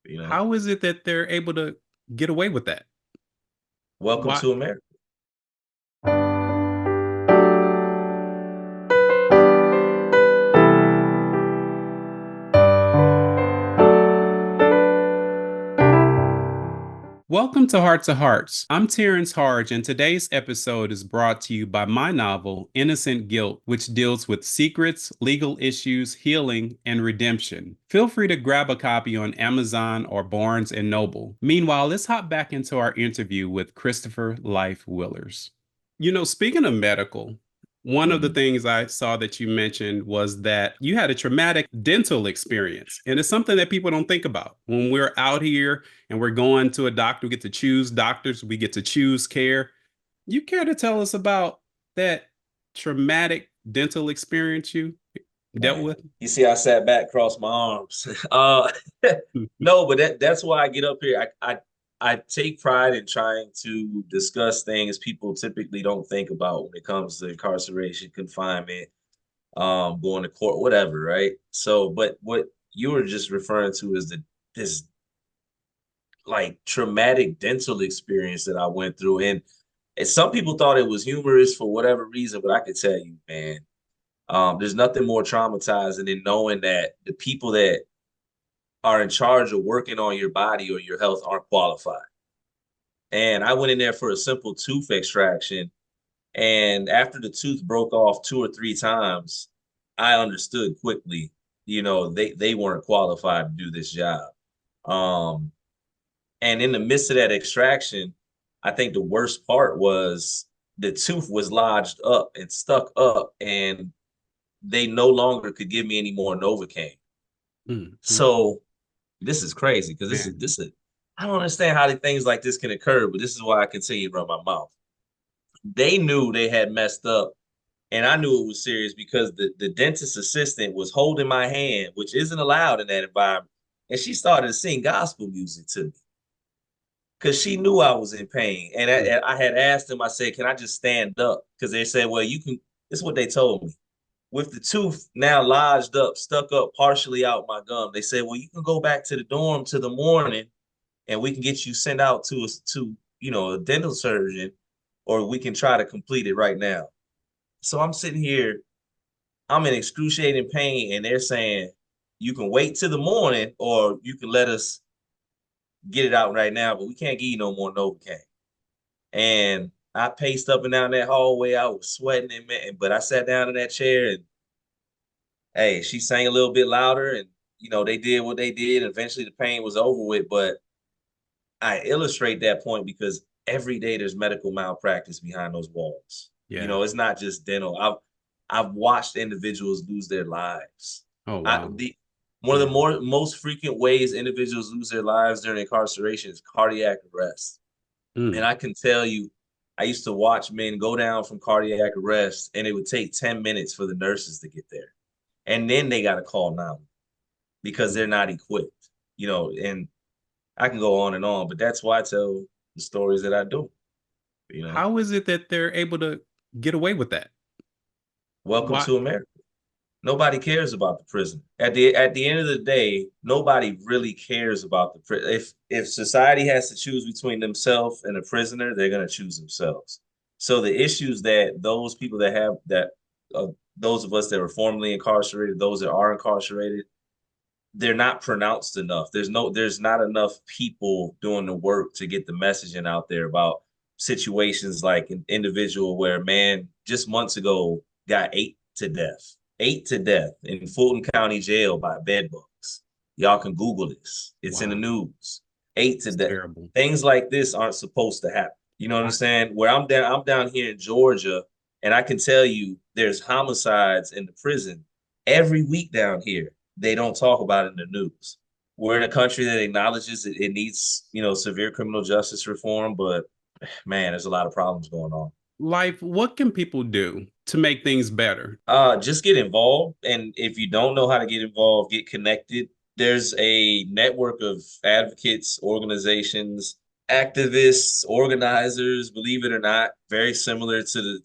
you know. How is it that they're able to get away with that? Welcome Why? to America. Welcome to Heart to Hearts. I'm Terrence Hardge, and today's episode is brought to you by my novel, Innocent Guilt, which deals with secrets, legal issues, healing, and redemption. Feel free to grab a copy on Amazon or Barnes and Noble. Meanwhile, let's hop back into our interview with Christopher Life Willars. Speaking of medical, one of the Mhm. things I saw that you mentioned was that you had a traumatic dental experience. And it's something that people don't think about. When we're out here and we're going to a doctor, we get to choose doctors, we get to choose care. You care to tell us about that traumatic dental experience you dealt Man, with? you see, I sat back, crossed my arms. No, but that's why I get up here. I take pride in trying to discuss things people typically don't think about when it comes to incarceration, confinement, going to court, whatever, right? So, but what you were just referring to is this like traumatic dental experience that I went through, and some people thought it was humorous for whatever reason, but I could tell you, man. There's nothing more traumatizing than knowing that the people that are in charge of working on your body or your health aren't qualified. And I went in there for a simple tooth extraction. And after the tooth broke off 2 or 3 times, I understood quickly, they weren't qualified to do this job. Um, and in the midst of that extraction, I think the worst part was the tooth was lodged up and stuck up, and they no longer could give me any more Novocaine. Mhm. So this is crazy because this is Man, this is I don't understand how things like this can occur, but this is why I continue to run my mouth. They knew they had messed up, and I knew it was serious because the dentist assistant was holding my hand, which isn't allowed in that environment, and she started to sing gospel music to me because she knew I was in pain. And mm, I had asked them, I said, "Can I just stand up?" Because they said, "Well, you can." This is what they told me. With the tooth now lodged up, stuck up partially out my gum, they said, "Well, you can go back to the dorm to the morning, and we can get you sent out to a dental surgeon, or we can try to complete it right now." So I'm sitting here, I'm in excruciating pain, and they're saying, "You can wait till the morning, or you can let us get it out right now, but we can't give you no more Novocaine." And I paced up and down that hallway. I was sweating, and man, but I sat down in that chair, and hey, she sang a little bit louder, and they did what they did. Eventually the pain was over with, but I illustrate that point because every day there's medical malpractice behind those walls. yeah. It's not just dental. I've watched individuals lose their lives. Oh, I wow. the One of the Man. most frequent ways individuals lose their lives during incarceration is cardiac arrest. And Mm. I can tell you, I used to watch men go down from cardiac arrest, and it would take 10 minutes for the nurses to get there. And then they got to call now because they're not equipped, and I can go on and on, but that's why I tell the stories that I do, you know. How is it that they're able to get away with that? Welcome Why? to America. Nobody cares about the prison. At the end of the day, nobody really cares about the prison. If society has to choose between themselves and a prisoner, they're going to choose themselves. So the issues that those people that have that those of us that were formerly incarcerated, those that are incarcerated, they're not pronounced enough. There's not enough people doing the work to get the messaging out there about situations like an individual where a man just months ago got ate to death in Fulton County Jail by bed bugs. Y'all can Google this. It's in the Wow. news. Ate to It's death. terrible. Things like this aren't supposed to happen. You know what I'm I, saying? Where I'm down here in Georgia, and I can tell you there's homicides in the prison every week down here. They don't talk about it in the news. We're in a country that acknowledges it needs, severe criminal justice reform, but man, there's a lot of problems going on. Life, what can people do to make things better? Just get involved, and if you don't know how to get involved, get connected. There's a network of advocates, organizations, activists, organizers, believe it or not, very similar to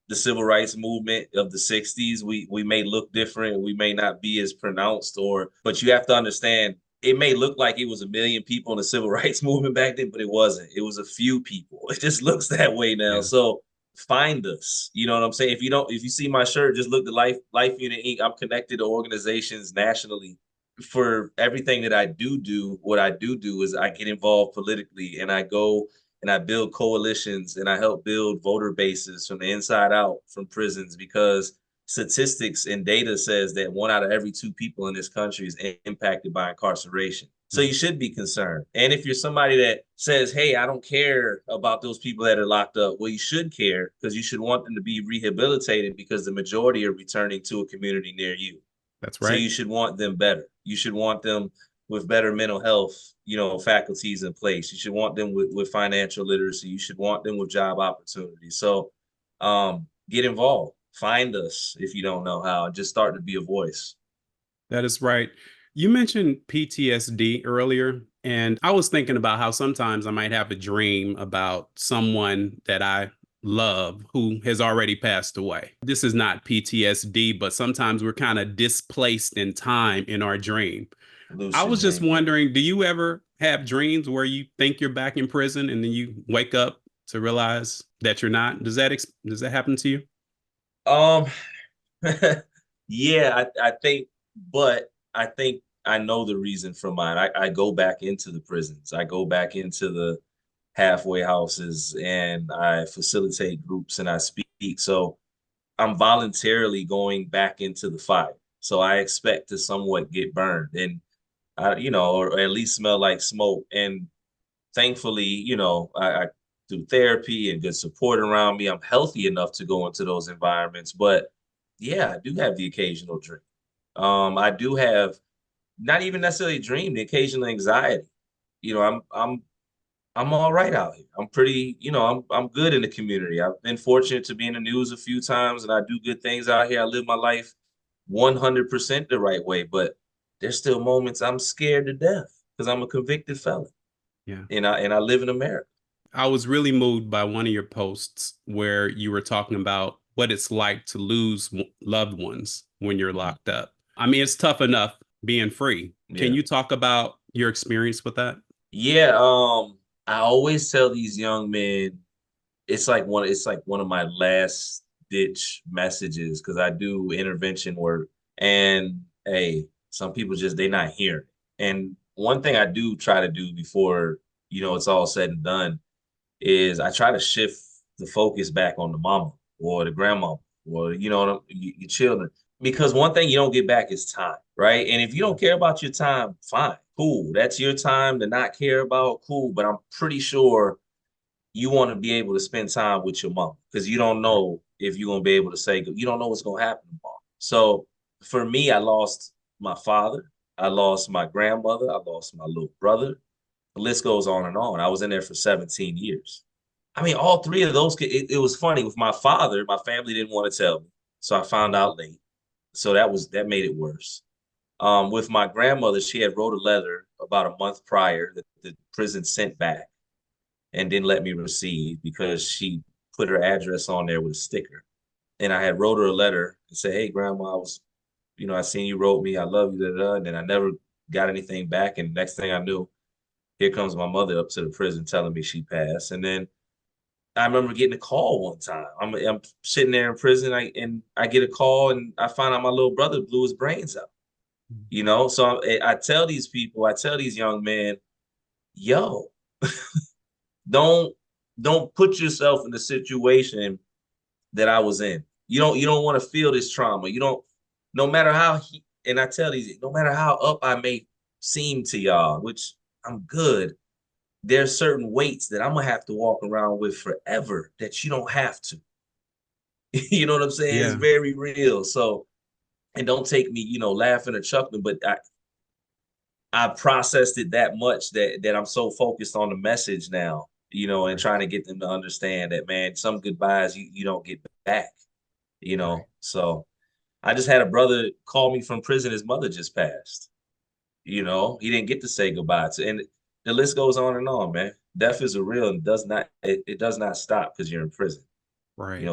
the civil rights movement of the 60s. We may look different, we may not be as pronounced, but you have to understand it may look like it was a million people in the civil rights movement back then, but it wasn't. It was a few people. It just looks that way now. Yeah. So find us. You know what I'm saying? If you see my shirt, just look the Life Unit Inc. I'm connected to organizations nationally for everything that I do. What I do is I get involved politically and I go and I build coalitions and I help build voter bases from the inside out from prisons because statistics and data says that 1 out of every 2 people in this country is impacted by incarceration. So you should be concerned. And if you're somebody that says, hey, I don't care about those people that are locked up, well, you should care because you should want them to be rehabilitated because the majority are returning to a community near you. That's So right. you should want them better. You should want them with better mental health, faculties in place. You should want them with financial literacy. You should want them with job opportunities. So get involved. Find us if you don't know how. Just start to be a voice. That is right. You mentioned PTSD earlier, and I was thinking about how sometimes I might have a dream about someone that I love who has already passed away. This is not PTSD, but sometimes we're kind of displaced in time in our dream. I Lucid was just dream, yeah. wondering, do you ever have dreams where you think you're back in prison and then you wake up to realize that you're not? Does that happen to you? Um, yeah, but I think I know the reason for mine. I go back into the prisons. I go back into the halfway houses and I facilitate groups and I speak. So I'm voluntarily going back into the fire. So I expect to somewhat get burned and or at least smell like smoke. And thankfully, I do therapy and good support around me. I'm healthy enough to go into those environments. But yeah, I do have the occasional dream. I do have not even necessarily a dream, the occasional anxiety. You know, I'm all right out here. I'm pretty, I'm good in the community. I've been fortunate to be in the news a few times and I do good things out here. I live my life 100% the right way, but there's still moments I'm scared to death because I'm a convicted felon Yeah. and I live in America. I was really moved by one of your posts where you were talking about what it's like to lose loved ones when you're Mhm. locked up. I mean, it's tough enough being free. Can Yeah. you talk about your experience with that? Yeah, I always tell these young men it's like one of my last ditch messages because I do intervention work and hey, some people just they not hearing. And one thing I do try to do before, it's all said and done is I try to shift the focus back on the mama or the grandma or your children because one thing you don't get back is time, right? And if you don't care about your time, fine, cool. That's your time to not care about, cool. But I'm pretty sure you want to be able to spend time with your mom because you don't Right. know if you're gonna be able to say you don't know what's gonna happen tomorrow. So for me, I lost my father, I lost my grandmother, I lost my little brother. The list goes on and on. I was in there for 17 years. I mean, all three of those. It was funny with my father. My family didn't want to tell me, so I found out late. So that made it worse. With my grandmother, she had wrote a letter about a month prior that the prison sent back and didn't let me receive because she put her address on there with a sticker. And I had wrote her a letter and said, "Hey, grandma, I seen you wrote me, I love you, da, da, da," and then I never got anything back. And next thing I knew, here comes my mother up to the prison telling me she passed. And then I remember getting a call one time. I'm sitting there in prison, and I get a call, and I find out my little brother blew his brains out. So I tell these people, I tell these young men, yo, don't don't put yourself in the situation that I was in. You don't want to feel this trauma. You don't. No matter and I tell these, no matter how up I may seem to y'all, which I'm good, there's certain weights that I'm gonna have to walk around with forever that you don't have to. You know what I'm saying? It's Yeah. very real. So, and don't take me, laughing or chuckling, but I processed it that much that I'm so focused on the message now, and Right. trying to get them to understand that, man, some goodbyes you don't get back, Right. So I just had a brother call me from prison. His mother just passed. He didn't get to say goodbye to, and the list goes on and on, man. Death is a real and it does not stop because you're in prison. Right.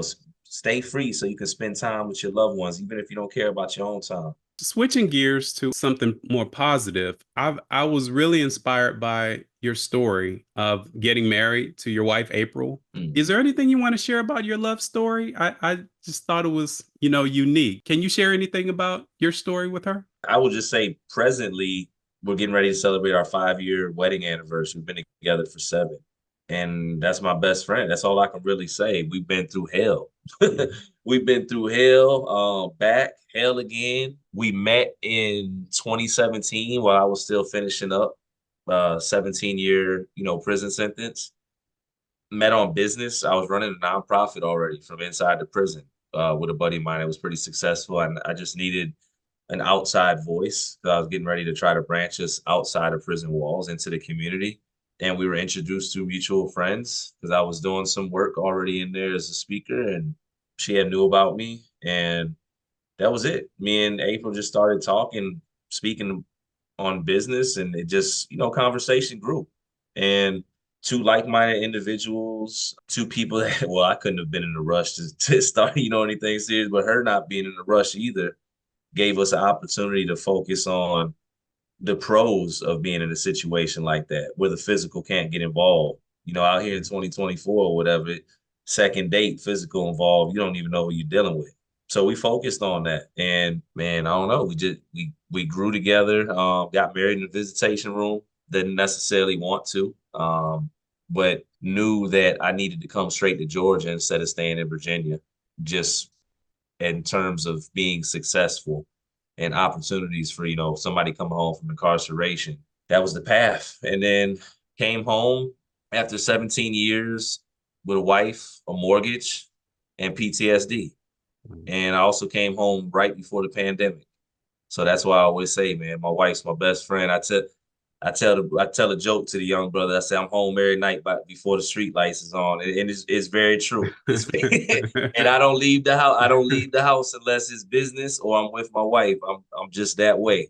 Stay free so you can spend time with your loved ones, even if you don't care about your own time. Switching gears to something more positive, I was really inspired by your story of getting married to your wife, April. Is there anything you want to share about your love story? I just thought it was, unique. Can you share anything about your story with her? I would just say presently, we're getting ready to celebrate our 5-year wedding anniversary. We've been together for 7. And that's my best friend. That's all I can really say. We've been through hell. We've been through hell, back, hell again. We met in 2017 while I was still finishing up 17-year, prison sentence. Met on business. I was running a nonprofit already from inside the prison with a buddy of mine that was pretty successful. And I just needed an outside voice because I was getting ready to try to branch us outside of prison walls into the community. And we were introduced to mutual friends because I was doing some work already in there as a speaker, and she had knew about me. And that was it. Me and April just started talking, speaking on business, and it just, conversation grew. And two like-minded individuals, two people that, well, I couldn't have been in a rush to start, anything serious, but her not being in a rush either gave us an opportunity to focus on the pros of being in a situation like that, where the physical can't get involved. Out here in 2024 or whatever, second date, physical involved, you don't even know who you're dealing with. So we focused on that. And man, I don't know. We grew together, got married in the visitation room, didn't necessarily want to, but knew that I needed to come straight to Georgia instead of staying in Virginia, just in terms of being successful and opportunities for, somebody coming home from incarceration. That was the path. And then came home after 17 years with a wife, a mortgage, and PTSD. And I also came home right before the pandemic. So that's why I always say, man, my wife's my best friend. I tell a joke to the young brother. I say I'm home every night before the street lights is on, and it's very true. And I don't leave the house. I don't leave the house unless it's business or I'm with my wife. I'm just that way.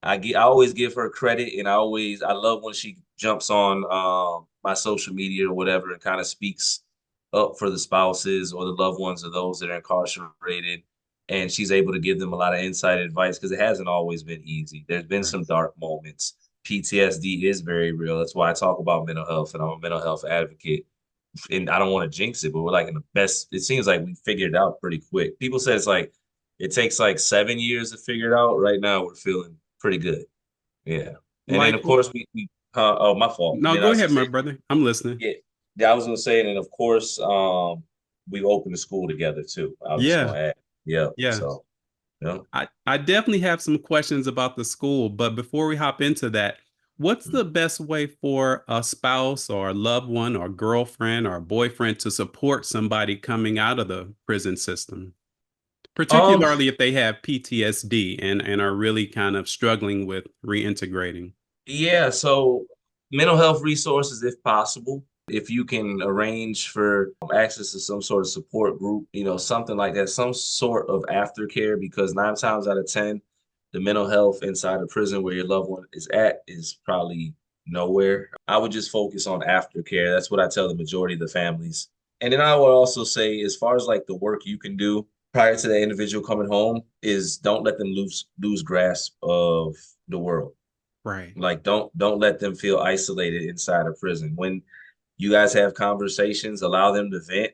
I always give her credit, and I love when she jumps on my social media or whatever and kind of speaks up for the spouses or the loved ones of those that are incarcerated. And she's able to give them a lot of insight advice because it hasn't always been easy. There's been some dark moments. PTSD is very real. That's why I talk about mental health, and I'm a mental health advocate. And I don't want to jinx it, but we're like in the best. It seems like we figured it out pretty quick. People say it takes like 7 years to figure it out. Right now, we're feeling pretty good. Yeah. And then, of course, oh, my fault. No, then go ahead, my brother. I'm listening. Yeah, I was going to say, and of course, we opened a school together too. I was just going to add. Yeah. Yeah. So, yeah. I definitely have some questions about the school, but before we hop into that, what's the best way for a spouse or a loved one or girlfriend or boyfriend to support somebody coming out of the prison system, particularly if they have PTSD and are really kind of struggling with reintegrating? Yeah, so mental health resources, if possible. If you can arrange for access to some sort of support group, something like that, some sort of aftercare, because 9 times out of 10, the mental health inside a prison where your loved one is at is probably nowhere. I would just focus on aftercare. That's what I tell the majority of the families. And then I would also say, as far as like the work you can do prior to the individual coming home, is don't let them lose grasp of the world. Right. Like don't let them feel isolated inside a prison. When you guys have conversations, allow them to vent,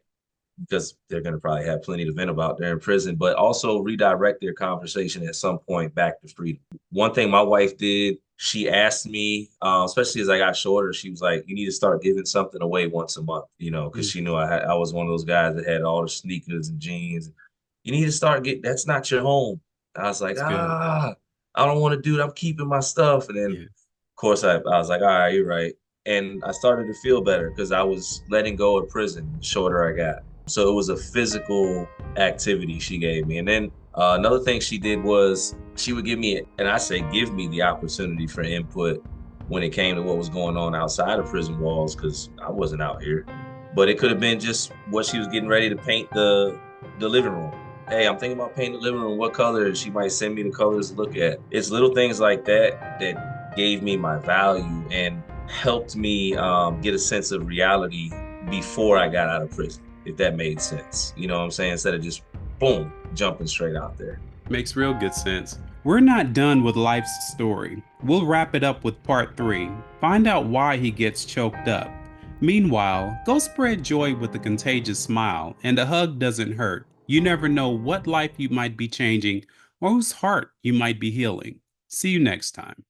because they're going to probably have plenty to vent about there in prison, but also redirect their conversation at some point back to freedom. One thing my wife did, she asked me, especially as I got shorter, she was like, you need to start giving something away once a month, because she knew I was one of those guys that had all the sneakers and jeans. You need to start that's not your home. I was like, I don't want to do it. I'm keeping my stuff. And then, of course, I was like, all right, you're right. And I started to feel better because I was letting go of prison the shorter I got. So it was a physical activity she gave me. And then another thing she did was she would give me the opportunity for input when it came to what was going on outside of prison walls, because I wasn't out here. But it could have been just what she was getting ready to paint the living room. Hey, I'm thinking about painting the living room. What color? She might send me the colors to look at. It's little things like that that gave me my value and helped me get a sense of reality before I got out of prison, if that made sense. You know what I'm saying? Instead of just boom, jumping straight out there. Makes real good sense. We're not done with life's story. We'll wrap it up with part 3. Find out why he gets choked up. Meanwhile, go spread joy with a contagious smile, and a hug doesn't hurt. You never know what life you might be changing or whose heart you might be healing. See you next time.